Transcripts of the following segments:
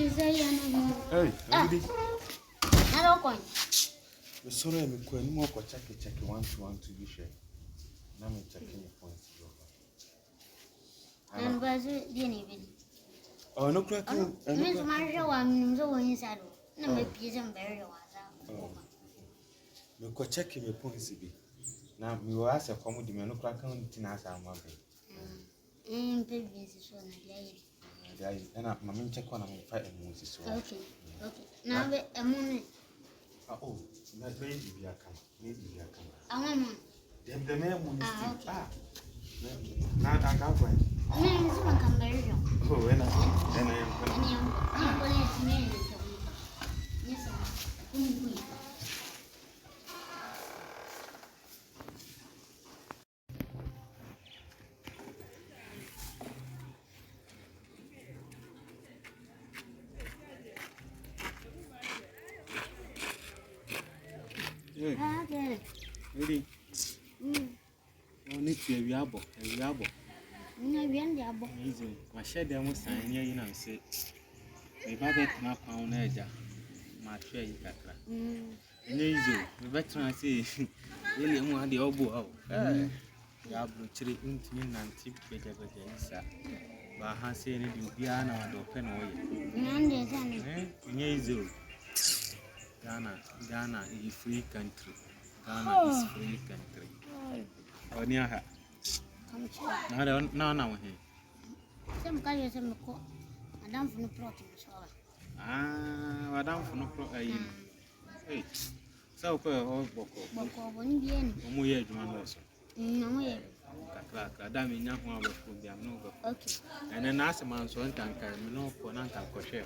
Hey, Ogidi. Hello, coin. The sorrow I'm going more for check 1 to 1 to be sure. Now I'm checking your points. And was it the oh, no crack. Miss Marshall, I'm so inside. No, my piece and very well. No, go check your points. Now, we will ask a common demand no crack on Tinas and one day. And babies is one day. And I'm check on and fight a Moses. Okay. Now, a moment. Oh, maybe I come. Maybe I come. I want the man will still. Now I can't find. Oh, and I'm going to Ready? Only to a yabo. Easy. My shed there was sign here, you know, say, if I bet my pound edge, my trade, easy. The veteran say, really, I'm one the oboe. Yabo, chili, intimate, and tip, better, but I say anything, piano and open away. Easy. Ghana is a free country. Ghana is free country. Oh, near her. No, here. Some guy is a cook. I don't for no protein. Madame for no protein. Hey, so, Boko, one bien. Omoye, Juman also. No, I don't mean nothing about food. They are no. Okay. And then ask a man's one tank, I know for an anka crochet.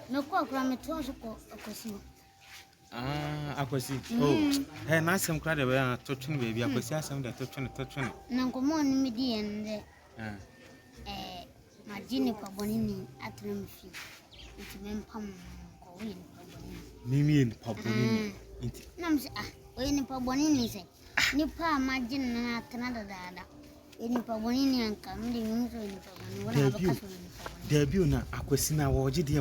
No cook, I'm a toss of Akwasi. Akwasi. Oh, and ask some credit where touching baby. I was asking that touching. Now, come on, median. My Jennifer Bonini at Ramsey. It's MPOMPO. Mimi and Pabonini. Nams, when Pabonini say, Nipa, my Jenna, Canada, any Pabonini and coming into the debut na Akwasina or Ogidi.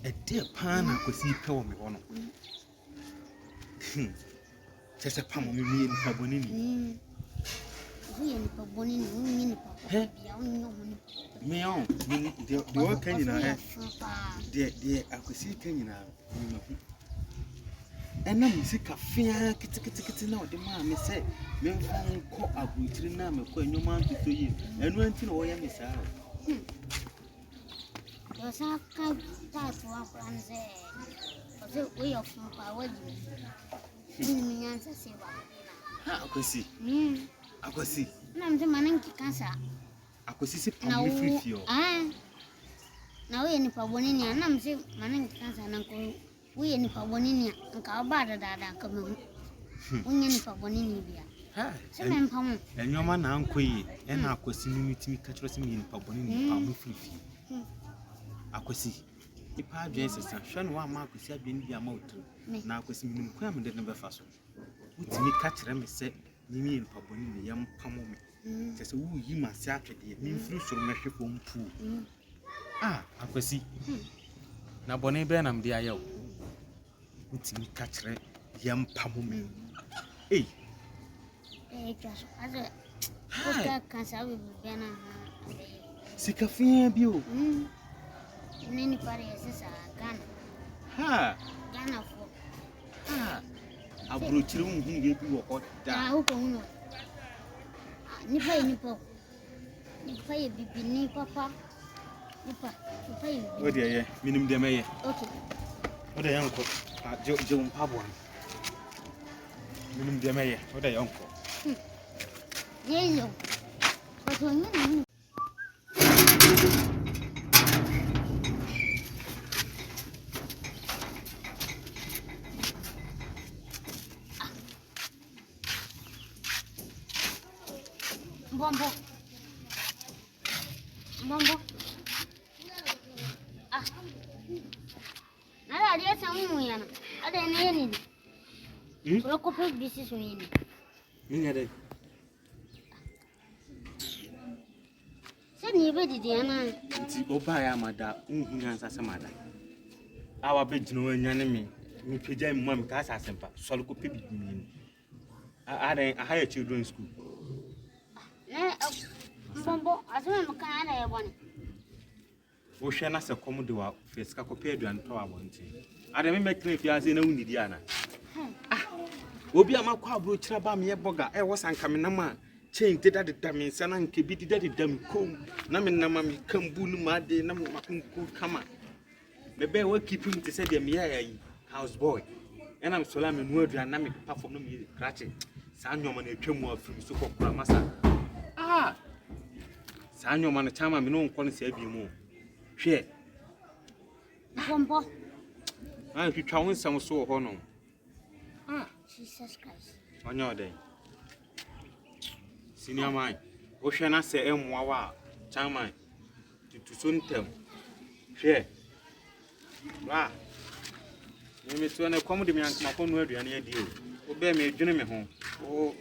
A dear pan Akwasi told me one. Just a palm of me and Pabonini. We and Pabonini, me on the work can you know, dear Akwasi can you know. And I'm sick of fear, kitty, no, the man may say, men call up with y3a, when no man to you, and went to know I am Miss Al. There's a kind of one say, way of power. Akwasi. I'm the man cancer. Akwasi, I'm free. Now, any Pabonini, and I'm saying, man cancer, and uncle. We any Pabonini, and Calbada, come on. Any Pabonini, and your man, Uncle, and Akwasi, meeting catching me in Pabonini, I'm free. Akwasi, the power Jesus, and Shan one mark was being the amount. Now, Akwasi, Quam, the number fast. With me catch them, said, Nimi and Pabonini, young Pamomi. Just who you must Saturday, mean through some measure from pool. Akwasi. Now, Bonnie Benham, the Ayo. With me catch them, young Pamomi. Eh, just as a cancer will be sick of fear, you. Many parties are Ghana. Ghana for. I brought you who gave you a hot down. Nippo. Ni papa. Oh, dear, minimum the mayor. Okay. What a uncle, Joan Pabon. Minimum the mayor, what a uncle. Yes, but when you Bombo. Nada, dia sama muiana. Ada ni ni. Kalau kau pergi bisnis ni. Ini ada. Sini bedi dia na. Nti oba ya mada nhina nsase mada. Awa be jino anyane me peja mu am ka asempa. Solo ko pe bibi ni. A higher children's school. Mbombo asema mkan na yebone. Wo hwe na se kom de wa feska ko pe aduan to abonte. Ade me mekre fi ase na unidi ana. Obi amakwa abro kira ba me boga e wo sanka me nam a chain deda de me nsa na nke bi deda de me kom na me nam me kambu nu ma de na makunku kama bebe wa keep him to say de me yayi house boy and I'm so la me nu aduan na me perform no me crash sa nyoma na atwamu afiri so kokora masa sa nyoma na chama me no nko no se abi mu hwe Mbombo hwetwa wo nsam so ho no Jesus Christ. Onyo dey. Senior man, wo hwe na se emwa wa chairman. Tutu so ntem. Hwe. Wa. Me to na kom de me ankama ko no aduane adi o. Wo be me dwene me ho. Wo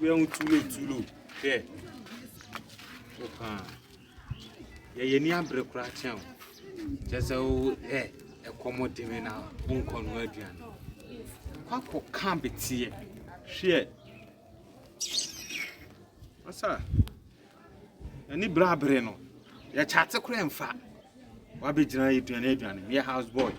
be hu tulo. Hwe. Opa. Ye ni abre kura chen. Jese o komode me na wonko no aduane. Kwako kambetie hwe asa ani brabre no ya chate kura mfa wa be gina aduane me house boy